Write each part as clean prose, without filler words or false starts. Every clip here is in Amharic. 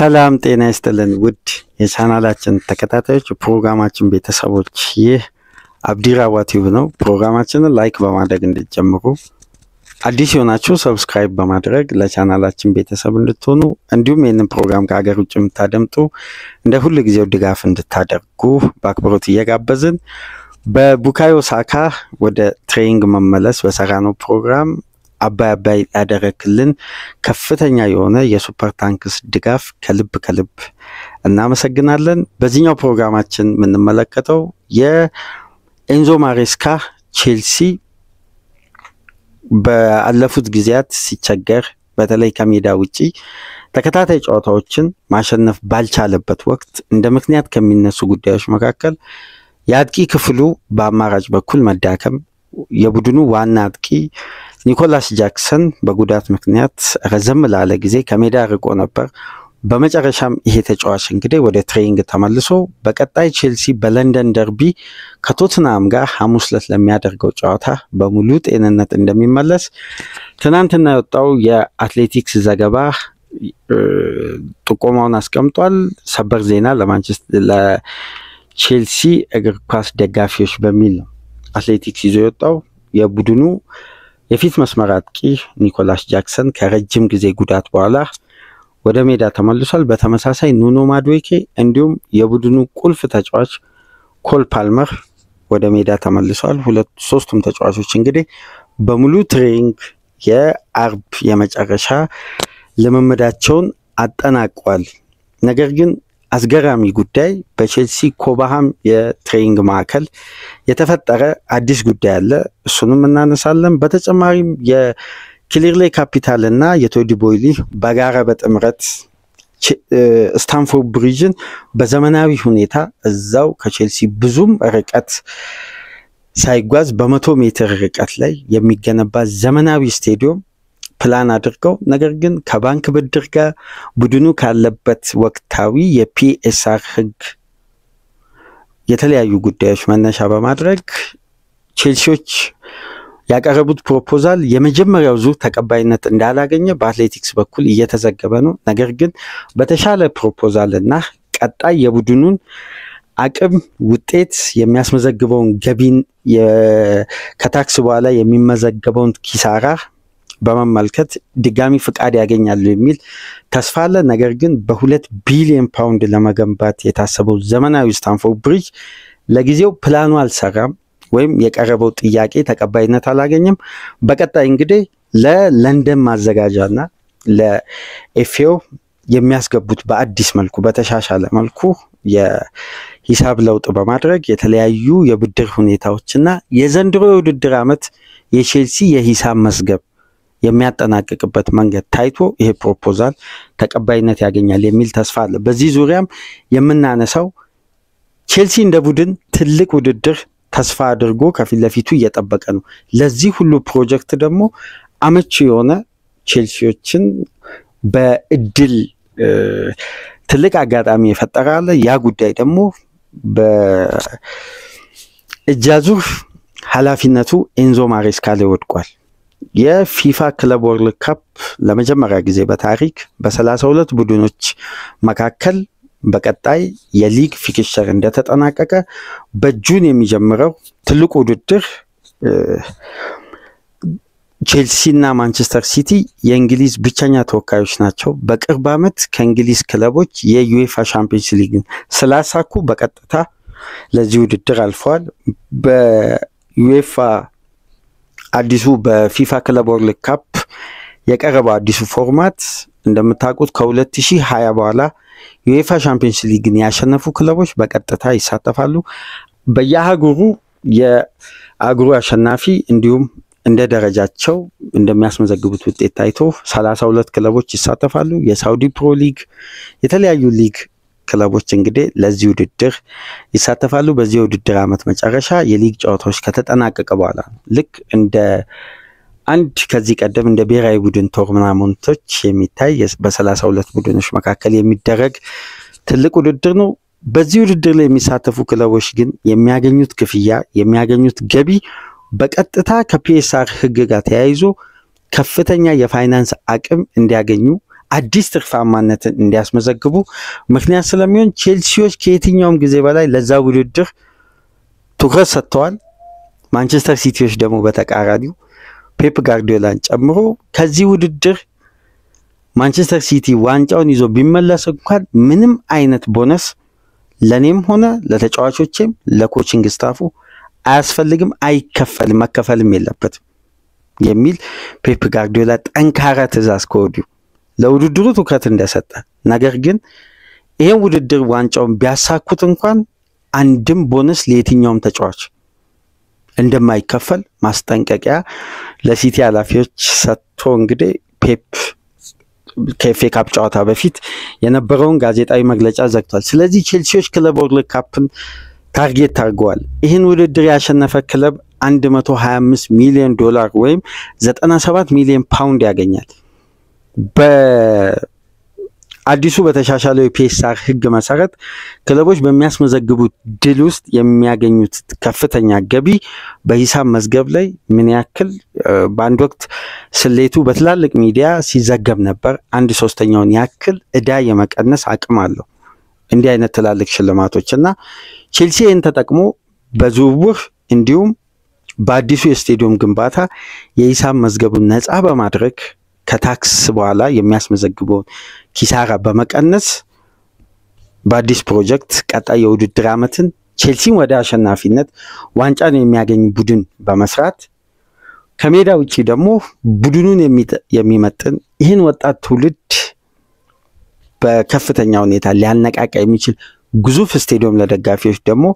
ሰላም ጤና ይስጥልን ውድ የቻናላችን ተከታታዮች ፕሮግራማችን ቤተሰቦች ይህ አብዲራዋ ቲዩብ ነው። ፕሮግራማችንን ላይክ በማድረግ እንድትጀምሩ አዲስ የሆናችሁ ሰብስክራይብ በማድረግ ለቻናላችን ቤተሰብ እንድትሆኑ እንዲሁም ይህንን ፕሮግራም ከሀገር ውጭ የምታደምጡ እንደ ሁሉ ጊዜው ድጋፍ እንድታደርጉ በአክብሮት እየጋበዝን በቡካዮ ሳካ ወደ ትሬኒንግ መመለስ በሰራነው ፕሮግራም አባይ ያደረክልን ከፍተኛ የሆነ የሱፐር ታንክስ ድጋፍ ከልብ እናመሰግናለን። በዚህኛው ፕሮግራማችን የምንመለከተው የኤንዞ ማሬስካ ቼልሲ በአለፉት ጊዜያት ሲቸገር በተለይ ከሜዳ ውጪ ተከታታይ ጨዋታዎችን ማሸነፍ ባልቻለበት ወቅት እንደ ምክንያት ከሚነሱ ጉዳዮች መካከል የአጥቂ ክፍሉ በአማራጭ በኩል መዳከም፣ የቡድኑ ዋና አጥቂ ኒኮላስ ጃክሰን በጉዳት ምክንያት ረዘም ላለ ጊዜ ከሜዳ ርቆ ነበር። በመጨረሻም ይሄ ተጫዋች እንግዲህ ወደ ትሬኒንግ ተመልሶ በቀጣይ ቼልሲ በለንደን ደርቢ ከቶትናም ጋር ሐሙስ ዕለት ለሚያደርገው ጨዋታ በሙሉ ጤንነት እንደሚመለስ ትናንትና የወጣው የአትሌቲክስ ዘገባ ጥቆማውን አስቀምጧል። ሰበር ዜና ለቼልሲ እግር ኳስ ደጋፊዎች በሚል ነው አትሌቲክስ ይዞ የወጣው። የቡድኑ የፊት መስመር አጥቂ ኒኮላስ ጃክሰን ከረጅም ጊዜ ጉዳት በኋላ ወደ ሜዳ ተመልሷል። በተመሳሳይ ኑኖ ማዱዌኬ እንዲሁም የቡድኑ ቁልፍ ተጫዋች ኮል ፓልመር ወደ ሜዳ ተመልሷል። ሶስቱም ተጫዋቾች እንግዲህ በሙሉ ትሬኒንግ የአርብ የመጨረሻ ልምምዳቸውን አጠናቀዋል። ነገር ግን አስገራሚ ጉዳይ በቼልሲ ኮባሃም የትሬኒንግ ማዕከል የተፈጠረ አዲስ ጉዳይ አለ። እሱንም እናነሳለን። በተጨማሪም የክሊርሌ ካፒታል እና የቶዲ ቦይሊ በጋራ በጥምረት ስታንፎርድ ብሪጅን በዘመናዊ ሁኔታ እዛው ከቼልሲ ብዙም ርቀት ሳይጓዝ በ100 ሜትር ርቀት ላይ የሚገነባ ዘመናዊ ስቴዲየም ፕላን አድርገው ነገር ግን ከባንክ ብድር ጋር ቡድኑ ካለበት ወቅታዊ የፒኤስአር ህግ የተለያዩ ጉዳዮች መነሻ በማድረግ ቼልሲዎች ያቀረቡት ፕሮፖዛል የመጀመሪያው ዙር ተቀባይነት እንዳላገኘ በአትሌቲክስ በኩል እየተዘገበ ነው። ነገር ግን በተሻለ ፕሮፖዛል እና ቀጣይ የቡድኑን አቅም ውጤት የሚያስመዘግበውን ገቢን ከታክስ በኋላ የሚመዘገበውን ኪሳራ በመመልከት ድጋሚ ፍቃድ ያገኛሉ የሚል ተስፋ አለ። ነገር ግን በ2 ቢሊዮን ፓውንድ ለመገንባት የታሰበው ዘመናዊ ስታንፎርድ ብሪጅ ለጊዜው ፕላኑ አልሰራም ወይም የቀረበው ጥያቄ ተቀባይነት አላገኘም። በቀጣይ እንግዲህ ለለንደን ማዘጋጃና ለኤፍኤኦ የሚያስገቡት በአዲስ መልኩ በተሻሻለ መልኩ የሂሳብ ለውጥ በማድረግ የተለያዩ የብድር ሁኔታዎችና የዘንድሮ የውድድር ዓመት የቼልሲ የሂሳብ መዝገብ የሚያጠናቅቅበት መንገድ ታይቶ ይሄ ፕሮፖዛል ተቀባይነት ያገኛል የሚል ተስፋ አለ። በዚህ ዙሪያም የምናነሳው ቼልሲ እንደ ቡድን ትልቅ ውድድር ተስፋ አድርጎ ከፊት ለፊቱ እየጠበቀ ነው። ለዚህ ሁሉ ፕሮጀክት ደግሞ አመቺ የሆነ ቼልሲዎችን በእድል ትልቅ አጋጣሚ የፈጠራለ። ያ ጉዳይ ደግሞ በእጃዙር ኃላፊነቱ ኤንዞ ማሬስካ ላይ ወድቋል። የፊፋ ክለብ ወርልድ ካፕ ለመጀመሪያ ጊዜ በታሪክ በ32 ቡድኖች መካከል በቀጣይ የሊግ ፊክስቸር እንደተጠናቀቀ በጁን የሚጀምረው ትልቁ ውድድር ቼልሲና ማንቸስተር ሲቲ የእንግሊዝ ብቸኛ ተወካዮች ናቸው። በቅርብ ዓመት ከእንግሊዝ ክለቦች የዩኤፋ ቻምፒየንስ ሊግን ስላሳኩ በቀጥታ ለዚህ ውድድር አልፈዋል። በዩኤፋ አዲሱ በፊፋ ክለብ ወርልድ ካፕ የቀረበው አዲሱ ፎርማት እንደምታውቁት ከ2020 በኋላ ዩኤፋ ቻምፒየንስ ሊግን ያሸነፉ ክለቦች በቀጥታ ይሳተፋሉ። በየአህጉሩ የአህጉሩ አሸናፊ እንዲሁም እንደ ደረጃቸው እንደሚያስመዘግቡት ውጤት ታይቶ 32 ክለቦች ይሳተፋሉ። የሳውዲ ፕሮ ሊግ የተለያዩ ሊግ ክለቦች እንግዲህ ለዚህ ውድድር ይሳተፋሉ። በዚህ ውድድር ዓመት መጨረሻ የሊግ ጨዋታዎች ከተጠናቀቀ በኋላ ልክ እንደ አንድ ከዚህ ቀደም እንደ ብሔራዊ ቡድን ቶርናመንቶች የሚታይ በ32 ቡድኖች መካከል የሚደረግ ትልቅ ውድድር ነው። በዚህ ውድድር ላይ የሚሳተፉ ክለቦች ግን የሚያገኙት ክፍያ የሚያገኙት ገቢ በቀጥታ ከፒኤስአር ህግ ጋር ተያይዞ ከፍተኛ የፋይናንስ አቅም እንዲያገኙ አዲስ ትርፋማነትን እንዲያስመዘግቡ ምክንያት ስለሚሆን ቼልሲዎች ከየትኛውም ጊዜ በላይ ለዛ ውድድር ትኩረት ሰጥተዋል። ማንቸስተር ሲቲዎች ደግሞ በተቃራኒው ፔፕ ጋርዲዮላን ጨምሮ ከዚህ ውድድር ማንቸስተር ሲቲ ዋንጫውን ይዞ ቢመለስ እንኳን ምንም አይነት ቦነስ ለኔም ሆነ ለተጫዋቾችም ለኮቺንግ ስታፉ አያስፈልግም፣ አይከፈልም፣ መከፈልም የለበትም የሚል ፔፕ ጋርዲዮላ ጠንካራ ትዕዛዝ ከወዲሁ ለውድድሩ ትኩረት እንደሰጠ፣ ነገር ግን ይሄን ውድድር ዋንጫውን ቢያሳኩት እንኳን አንድም ቦነስ ለየትኛውም ተጫዋች እንደማይከፈል ማስጠንቀቂያ ለሲቲ ኃላፊዎች ሰጥቶ እንግዲህ ፔፕ ከኤፍኤ ካፕ ጨዋታ በፊት የነበረውን ጋዜጣዊ መግለጫ ዘግቷል። ስለዚህ ቼልሲዎች ክለብ ወርልድ ካፕን ታርጌት አድርገዋል። ይህን ውድድር ያሸነፈ ክለብ $125 ሚሊዮን ወይም 97 ሚሊዮን ፓውንድ ያገኛል። በአዲሱ በተሻሻለው የፒኤስአር ህግ መሰረት ክለቦች በሚያስመዘግቡት ድል ውስጥ የሚያገኙት ከፍተኛ ገቢ በሂሳብ መዝገብ ላይ ምን ያክል በአንድ ወቅት ስሌቱ በትላልቅ ሚዲያ ሲዘገብ ነበር። 1/3 ያክል እዳ የመቀነስ አቅም አለው እንዲህ አይነት ትላልቅ ሽልማቶችና ቼልሲ ይህን ተጠቅሞ በዝውውር እንዲሁም በአዲሱ የስቴዲየም ግንባታ የሂሳብ መዝገቡን ነፃ በማድረግ ከታክስ በኋላ የሚያስመዘግበውን ኪሳራ በመቀነስ በአዲስ ፕሮጀክት ቀጣይ የውድድር ዓመትን ቼልሲን ወደ አሸናፊነት ዋንጫን የሚያገኝ ቡድን በመስራት ከሜዳ ውጪ ደግሞ ቡድኑን የሚመጥን ይህን ወጣት ትውልድ በከፍተኛ ሁኔታ ሊያነቃቃ የሚችል ግዙፍ ስቴዲየም ለደጋፊዎች ደግሞ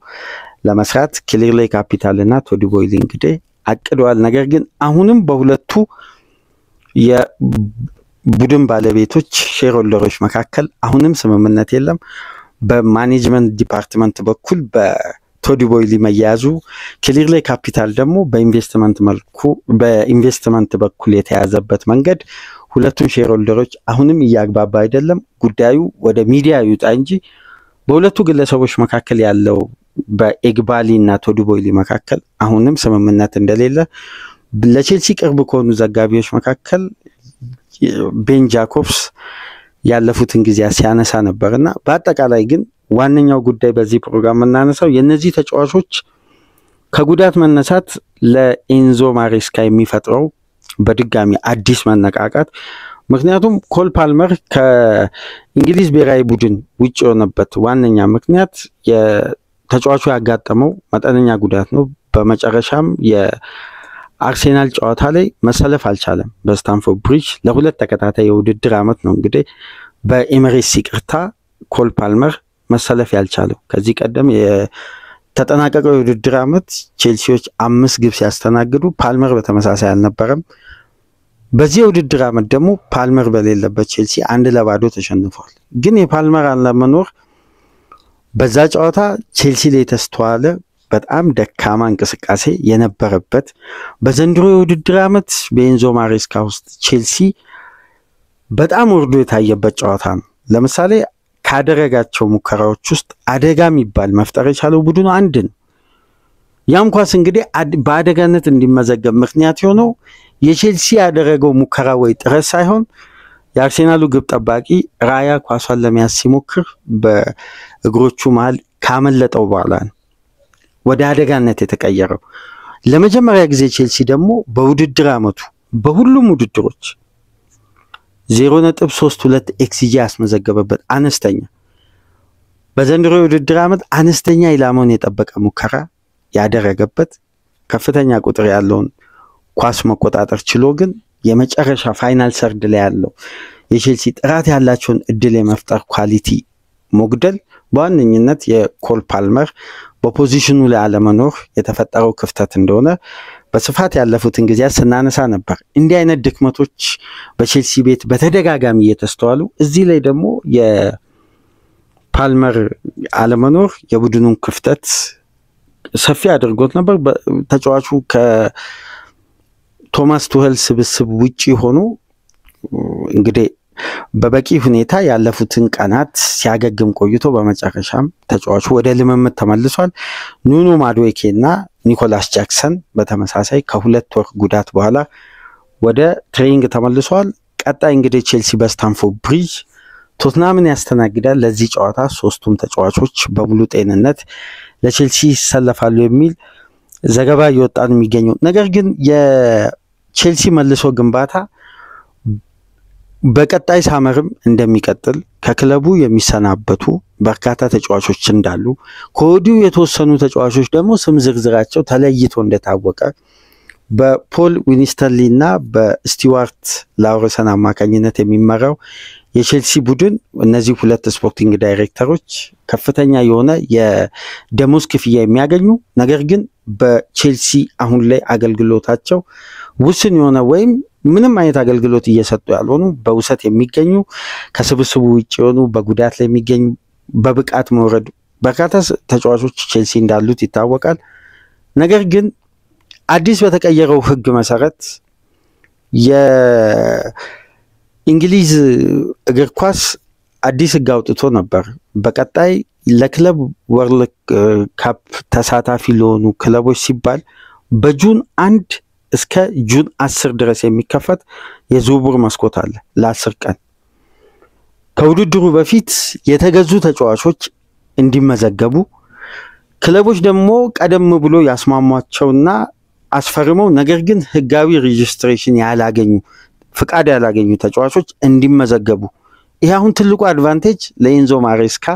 ለመስራት ክሊርሌይ ካፒታል እና ቶዲ ቦይሊ እንግዲህ አቅደዋል። ነገር ግን አሁንም በሁለቱ የቡድን ባለቤቶች ሼርሆልደሮች መካከል አሁንም ስምምነት የለም። በማኔጅመንት ዲፓርትመንት በኩል በቶዲ ቦይሊ መያዙ፣ ክሊርሌይ ካፒታል ደግሞ በኢንቨስትመንት በኩል የተያዘበት መንገድ ሁለቱም ሼርሆልደሮች አሁንም እያግባባ አይደለም። ጉዳዩ ወደ ሚዲያ ይውጣ እንጂ በሁለቱ ግለሰቦች መካከል ያለው በኤግባሊ እና ቶዲ ቦይሊ መካከል አሁንም ስምምነት እንደሌለ ለቼልሲ ቅርብ ከሆኑ ዘጋቢዎች መካከል ቤን ጃኮብስ ያለፉትን ጊዜያት ሲያነሳ ነበርና በአጠቃላይ ግን ዋነኛው ጉዳይ በዚህ ፕሮግራም የምናነሳው የነዚህ ተጫዋቾች ከጉዳት መነሳት ለኤንዞ ማሬስካ የሚፈጥረው በድጋሚ አዲስ መነቃቃት። ምክንያቱም ኮል ፓልመር ከእንግሊዝ ብሔራዊ ቡድን ውጭ የሆነበት ዋነኛ ምክንያት የተጫዋቹ ያጋጠመው መጠነኛ ጉዳት ነው። በመጨረሻም የአርሴናል ጨዋታ ላይ መሰለፍ አልቻለም። በስታንፎርድ ብሪጅ ለሁለት ተከታታይ የውድድር ዓመት ነው እንግዲህ በኤሚሬትስ ይቅርታ ኮል ፓልመር መሰለፍ ያልቻለው። ከዚህ ቀደም የተጠናቀቀው የውድድር ዓመት ቼልሲዎች 5 ግብ ሲያስተናግዱ ፓልመር በተመሳሳይ አልነበረም። በዚህ የውድድር ዓመት ደግሞ ፓልመር በሌለበት ቼልሲ 1-0 ተሸንፏል። ግን የፓልመር አለመኖር በዛ ጨዋታ ቼልሲ ላይ ተስተዋለ በጣም ደካማ እንቅስቃሴ የነበረበት በዘንድሮ የውድድር ዓመት በኤንዞ ማሬስካ ውስጥ ቼልሲ በጣም ወርዶ የታየበት ጨዋታ ነው። ለምሳሌ ካደረጋቸው ሙከራዎች ውስጥ አደጋ የሚባል መፍጠር የቻለው ቡድኑ አንድ ነው። ያም ኳስ እንግዲህ በአደጋነት እንዲመዘገብ ምክንያት የሆነው የቼልሲ ያደረገው ሙከራ ወይ ጥረት ሳይሆን የአርሴናሉ ግብ ጠባቂ ራያ ኳሷን ለመያዝ ሲሞክር በእግሮቹ መሃል ካመለጠው በኋላ ነው ወደ አደጋነት የተቀየረው። ለመጀመሪያ ጊዜ ቼልሲ ደግሞ በውድድር ዓመቱ በሁሉም ውድድሮች 0.32 ኤክስጂ ያስመዘገበበት አነስተኛ፣ በዘንድሮ የውድድር ዓመት አነስተኛ ኢላማውን የጠበቀ ሙከራ ያደረገበት ከፍተኛ ቁጥር ያለውን ኳስ መቆጣጠር ችሎ ግን የመጨረሻ ፋይናል ሰርድ ላይ ያለው የቼልሲ ጥራት ያላቸውን እድል የመፍጠር ኳሊቲ ሞግደል በዋነኝነት የኮል ፓልመር በፖዚሽኑ ላይ አለመኖር የተፈጠረው ክፍተት እንደሆነ በስፋት ያለፉትን ጊዜያት ስናነሳ ነበር። እንዲህ አይነት ድክመቶች በቼልሲ ቤት በተደጋጋሚ እየተስተዋሉ እዚህ ላይ ደግሞ የፓልመር አለመኖር የቡድኑን ክፍተት ሰፊ አድርጎት ነበር። ተጫዋቹ ከቶማስ ቱኸል ስብስብ ውጪ ሆኖ እንግዲህ በበቂ ሁኔታ ያለፉትን ቀናት ሲያገግም ቆይቶ በመጨረሻም ተጫዋቹ ወደ ልምምድ ተመልሷል። ኑኖ ማዱዌኬ እና ኒኮላስ ጃክሰን በተመሳሳይ ከ2 ወር ጉዳት በኋላ ወደ ትሬኒንግ ተመልሷል። ቀጣይ እንግዲህ ቼልሲ በስታንፎርድ ብሪጅ ቶትናምን ያስተናግዳል። ለዚህ ጨዋታ ሶስቱም ተጫዋቾች በሙሉ ጤንነት ለቼልሲ ይሰለፋሉ የሚል ዘገባ እየወጣ ነው የሚገኘው። ነገር ግን የቼልሲ መልሶ ግንባታ በቀጣይ ሳመርም እንደሚቀጥል ከክለቡ የሚሰናበቱ በርካታ ተጫዋቾች እንዳሉ ከወዲሁ የተወሰኑ ተጫዋቾች ደግሞ ስም ዝርዝራቸው ተለይቶ እንደታወቀ በፖል ዊኒስተንሊ እና በስቲዋርት ላውረሰን አማካኝነት የሚመራው የቼልሲ ቡድን እነዚህ ሁለት ስፖርቲንግ ዳይሬክተሮች ከፍተኛ የሆነ የደሞዝ ክፍያ የሚያገኙ ነገር ግን በቼልሲ አሁን ላይ አገልግሎታቸው ውስን የሆነ ወይም ምንም አይነት አገልግሎት እየሰጡ ያልሆኑ በውሰት የሚገኙ ከስብስቡ ውጭ የሆኑ በጉዳት ላይ የሚገኙ በብቃት መውረድ በርካታ ተጫዋቾች ቼልሲ እንዳሉት ይታወቃል። ነገር ግን አዲስ በተቀየረው ሕግ መሰረት የእንግሊዝ እግር ኳስ አዲስ ሕግ አውጥቶ ነበር። በቀጣይ ለክለብ ወርልድ ካፕ ተሳታፊ ለሆኑ ክለቦች ሲባል በጁን 1 እስከ ጁን 10 ድረስ የሚከፈት የዝውውር መስኮት አለ ለ10 ቀን። ከውድድሩ በፊት የተገዙ ተጫዋቾች እንዲመዘገቡ ክለቦች ደግሞ ቀደም ብሎ ያስማሟቸውና አስፈርመው ነገር ግን ህጋዊ ሬጂስትሬሽን ያላገኙ ፍቃድ ያላገኙ ተጫዋቾች እንዲመዘገቡ። ይሄ አሁን ትልቁ አድቫንቴጅ ለኤንዞ ማሬስካ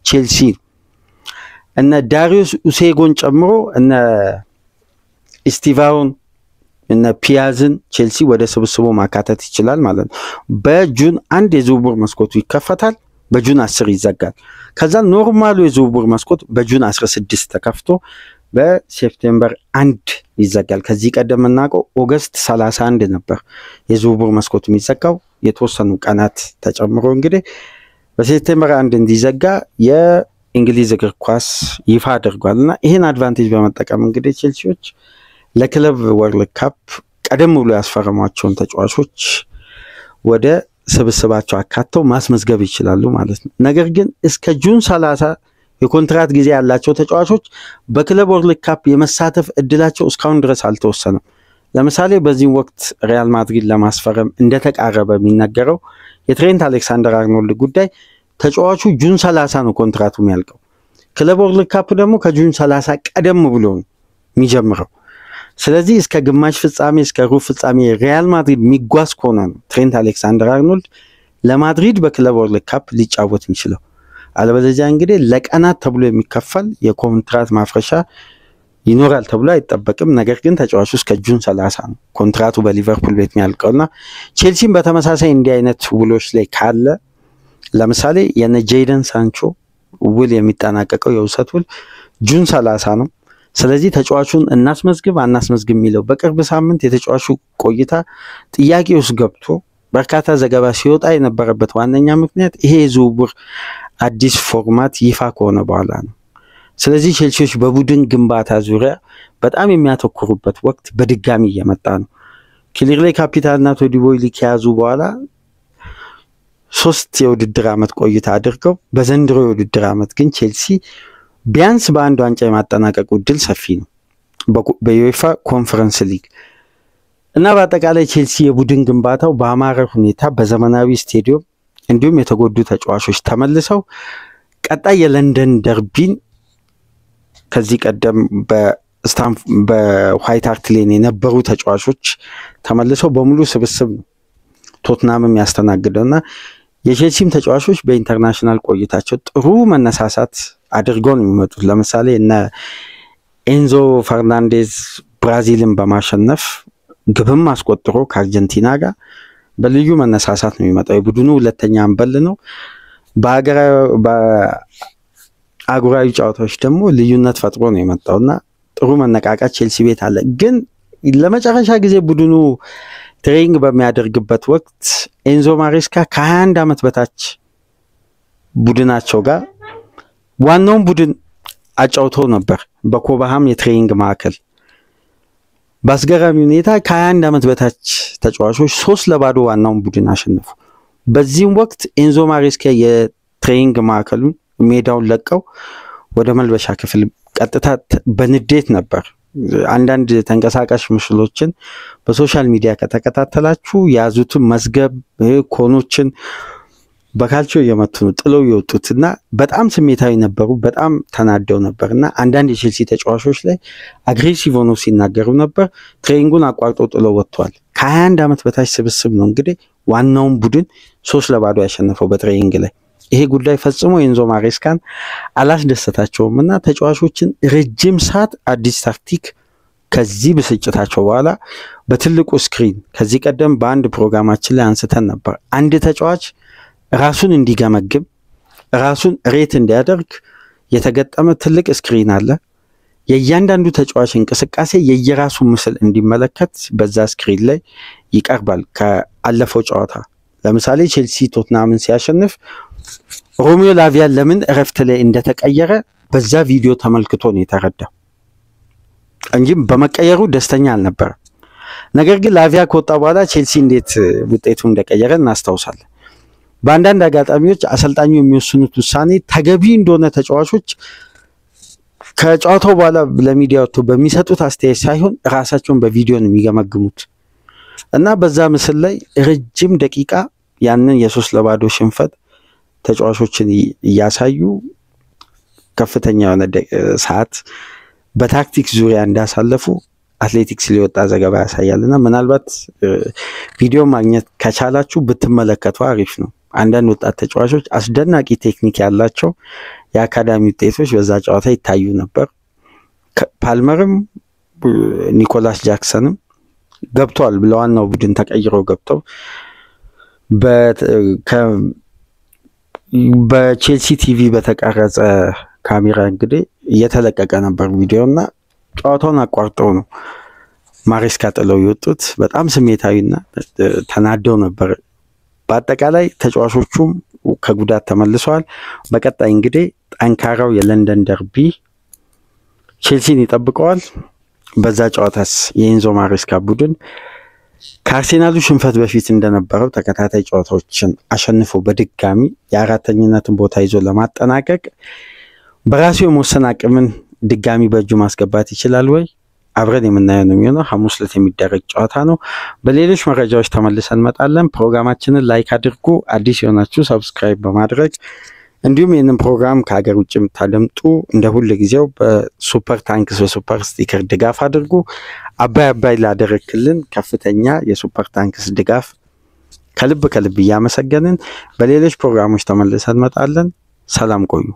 ቼልሲ እነ ዳሪዮስ ኡሴጎን ጨምሮ እነ ስቲቫውን እና ፒያዝን ቼልሲ ወደ ስብስቡ ማካተት ይችላል ማለት ነው። በጁን 1 የዝውውር መስኮቱ ይከፈታል፣ በጁን 10 ይዘጋል። ከዛ ኖርማሉ የዝውውር መስኮት በጁን 16 ተከፍቶ በሴፕቴምበር 1 ይዘጋል። ከዚህ ቀደም እናውቀው ኦገስት 31 ነበር የዝውውር መስኮቱ የሚዘጋው። የተወሰኑ ቀናት ተጨምሮ እንግዲህ በሴፕቴምበር 1 እንዲዘጋ የእንግሊዝ እግር ኳስ ይፋ አድርጓልና ይሄን አድቫንቴጅ በመጠቀም እንግዲህ ቼልሲዎች ለክለብ ወርልድ ካፕ ቀደም ብሎ ያስፈረሟቸውን ተጫዋቾች ወደ ስብስባቸው አካተው ማስመዝገብ ይችላሉ ማለት ነው። ነገር ግን እስከ ጁን 30 የኮንትራት ጊዜ ያላቸው ተጫዋቾች በክለብ ወርልድ ካፕ የመሳተፍ እድላቸው እስካሁን ድረስ አልተወሰነም። ለምሳሌ በዚህ ወቅት ሪያል ማድሪድ ለማስፈረም እንደተቃረበ የሚነገረው የትሬንት አሌክሳንደር አርኖልድ ጉዳይ ተጫዋቹ ጁን 30 ነው ኮንትራቱ የሚያልቀው። ክለብ ወርልድ ካፕ ደግሞ ከጁን 30 ቀደም ብሎ ነው የሚጀምረው። ስለዚህ እስከ ግማሽ ፍጻሜ እስከ ሩብ ፍጻሜ ሪያል ማድሪድ የሚጓዝ ከሆነ ነው ትሬንት አሌክሳንደር አርኖልድ ለማድሪድ በክለብ ወርልድ ካፕ ሊጫወት የሚችለው። አለበለዚያ እንግዲህ ለቀናት ተብሎ የሚከፈል የኮንትራት ማፍረሻ ይኖራል ተብሎ አይጠበቅም። ነገር ግን ተጫዋቹ እስከ ጁን 30 ነው ኮንትራቱ በሊቨርፑል ቤት የሚያልቀውና ቼልሲም በተመሳሳይ እንዲህ አይነት ውሎች ላይ ካለ ለምሳሌ የነ ጄደን ሳንቾ ውል የሚጠናቀቀው የውሰት ውል ጁን 30 ነው። ስለዚህ ተጫዋቹን እናስመዝግብ አናስመዝግብ የሚለው በቅርብ ሳምንት የተጫዋቹ ቆይታ ጥያቄ ውስጥ ገብቶ በርካታ ዘገባ ሲወጣ የነበረበት ዋነኛ ምክንያት ይሄ የዝውውር አዲስ ፎርማት ይፋ ከሆነ በኋላ ነው። ስለዚህ ቼልሲዎች በቡድን ግንባታ ዙሪያ በጣም የሚያተኩሩበት ወቅት በድጋሚ እየመጣ ነው። ክሊርሌ ካፒታልና ቶዲ ቦይሊ ከያዙ በኋላ 3 የውድድር ዓመት ቆይታ አድርገው በዘንድሮ የውድድር ዓመት ግን ቼልሲ ቢያንስ በአንድ ዋንጫ የማጠናቀቁ እድል ሰፊ ነው በዩኤፋ ኮንፈረንስ ሊግ እና በአጠቃላይ ቼልሲ የቡድን ግንባታው በአማረ ሁኔታ በዘመናዊ ስቴዲየም እንዲሁም የተጎዱ ተጫዋቾች ተመልሰው ቀጣይ የለንደን ደርቢን ከዚህ ቀደም በዋይት ሃርት ሌን የነበሩ ተጫዋቾች ተመልሰው በሙሉ ስብስብ ነው ቶትናምም ያስተናግደውና የቼልሲም ተጫዋቾች በኢንተርናሽናል ቆይታቸው ጥሩ መነሳሳት አድርገው ነው የሚመጡት። ለምሳሌ እነ ኤንዞ ፈርናንዴዝ ብራዚልን በማሸነፍ ግብም አስቆጥሮ ከአርጀንቲና ጋር በልዩ መነሳሳት ነው የሚመጣው። የቡድኑ ሁለተኛ አምበል ነው። በአህጉራዊ ጨዋታዎች ደግሞ ልዩነት ፈጥሮ ነው የመጣውና ጥሩ መነቃቃት ቼልሲ ቤት አለ። ግን ለመጨረሻ ጊዜ ቡድኑ ትሬኒንግ በሚያደርግበት ወቅት ኤንዞ ማሬስካ ከ21 ዓመት በታች ቡድናቸው ጋር ዋናውን ቡድን አጫውተው ነበር በኮባሃም የትሬኒንግ ማዕከል። በአስገራሚ ሁኔታ ከ21 ዓመት በታች ተጫዋቾች 3-0 ዋናውን ቡድን አሸነፉ። በዚህም ወቅት ኤንዞ ማሬስካ የትሬኒንግ ማዕከሉን ሜዳውን ለቀው ወደ መልበሻ ክፍል ቀጥታ በንዴት ነበር አንዳንድ ተንቀሳቃሽ ምስሎችን በሶሻል ሚዲያ ከተከታተላችሁ ያዙትን መዝገብ ኮኖችን በካልቾ እየመቱ ነው ጥለው ይወጡትና በጣም ስሜታዊ ነበሩ በጣም ተናደው ነበርና አንዳንድ የቼልሲ ተጫዋቾች ላይ አግሬሲቭ ሆነው ሲናገሩ ነበር ትሬኒንጉን አቋርጠው ጥለው ወጥቷል ከ21 ዓመት በታች ስብስብ ነው እንግዲህ ዋናውን ቡድን 3-2 ያሸነፈው በትሬኒንግ ላይ ይሄ ጉዳይ ፈጽሞ ኤንዞ ማሬስካን አላስደሰታቸውምና ተጫዋቾችን ረጅም ሰዓት አዲስ ታክቲክ ከዚህ ብስጭታቸው በኋላ በትልቁ ስክሪን ከዚህ ቀደም በአንድ ፕሮግራማችን ላይ አንስተን ነበር አንድ ተጫዋች ራሱን እንዲገመግም ራሱን ሬት እንዲያደርግ የተገጠመ ትልቅ ስክሪን አለ የእያንዳንዱ ተጫዋች እንቅስቃሴ የየራሱ ምስል እንዲመለከት በዛ ስክሪን ላይ ይቀርባል ከአለፈው ጨዋታ ለምሳሌ ቼልሲ ቶትናምን ሲያሸንፍ ሮሚዮ ላቪያ ለምን እረፍት ላይ እንደተቀየረ በዛ ቪዲዮ ተመልክቶ ነው የተረዳው እንጂ በመቀየሩ ደስተኛ አልነበረ ነገር ግን ላቪያ ከወጣ በኋላ ቼልሲ እንዴት ውጤቱን እንደቀየረ እናስታውሳለን በአንዳንድ አጋጣሚዎች አሰልጣኙ የሚወስኑት ውሳኔ ተገቢ እንደሆነ ተጫዋቾች ከጨዋታው በኋላ ለሚዲያው በሚሰጡት አስተያየት ሳይሆን ራሳቸውን በቪዲዮ ነው የሚገመግሙት እና በዛ ምስል ላይ ረጅም ደቂቃ ያንን የ3-2 ሽንፈት ተጫዋቾችን ያሳዩ ከፍተኛ የሆነ ሰዓት በታክቲክ ዙሪያ እንዳሳለፉ አትሌቲክስ ሊወጣ ዘገባ ያሳያልና ምናልባት ቪዲዮ ማግኘት ከቻላችሁ ብትመለከቱ አሪፍ ነው አንዳንድ ወጣት ተጫዋቾች አስደናቂ ቴክኒክ ያላቸው የአካዳሚ ውጤቶች በዛ ጨዋታ ይታዩ ነበር ፓልመርም ኒኮላስ ጃክሰንም ገብቷል ብለዋናው ቡድን ተቀይረው ገብተው በቼልሲ ቲቪ በተቀረጸ ካሜራ እንግዲህ እየተለቀቀ ነበር ቪዲዮና ጨዋታውን አቋርጠው ነው ማሬስካ ጥለው ይወጡት በጣም ስሜታዊና ተናደው ነበር በአጠቃላይ ተጫዋቾቹም ከጉዳት ተመልሰዋል በቀጣይ እንግዲህ ጠንካራው የለንደን ደርቢ ቼልሲን ይጠብቀዋል በዛ ጨዋታስ የኤንዞ ማሬስካ ቡድን ከአርሴናሉ ሽንፈት በፊት እንደነበረው ተከታታይ ጨዋታዎችን አሸንፎ በድጋሚ የአራተኝነትን ቦታ ይዞ ለማጠናቀቅ በራሱ የመወሰን አቅምን ድጋሚ በእጁ ማስገባት ይችላል ወይ አብረን የምናየው ነው የሚሆነው ሐሙስ ዕለት የሚደረግ ጨዋታ ነው በሌሎች መረጃዎች ተመልሰን እንመጣለን ፕሮግራማችንን ላይክ አድርጉ አዲስ የሆናችሁ ሰብስክራይብ በማድረግ እንዲሁም ይህንን ፕሮግራም ከሀገር ውጭ የምታደምጡ እንደ ሁሉ ጊዜው በሱፐር ታንክስ በሱፐር ስቲከር ድጋፍ አድርጉ አባይ ላደረክልን ከፍተኛ የሱፐር ታንክስ ድጋፍ ከልብ እያመሰገንን በሌሎች ፕሮግራሞች ተመልሰን እንመጣለን ሰላም ቆዩ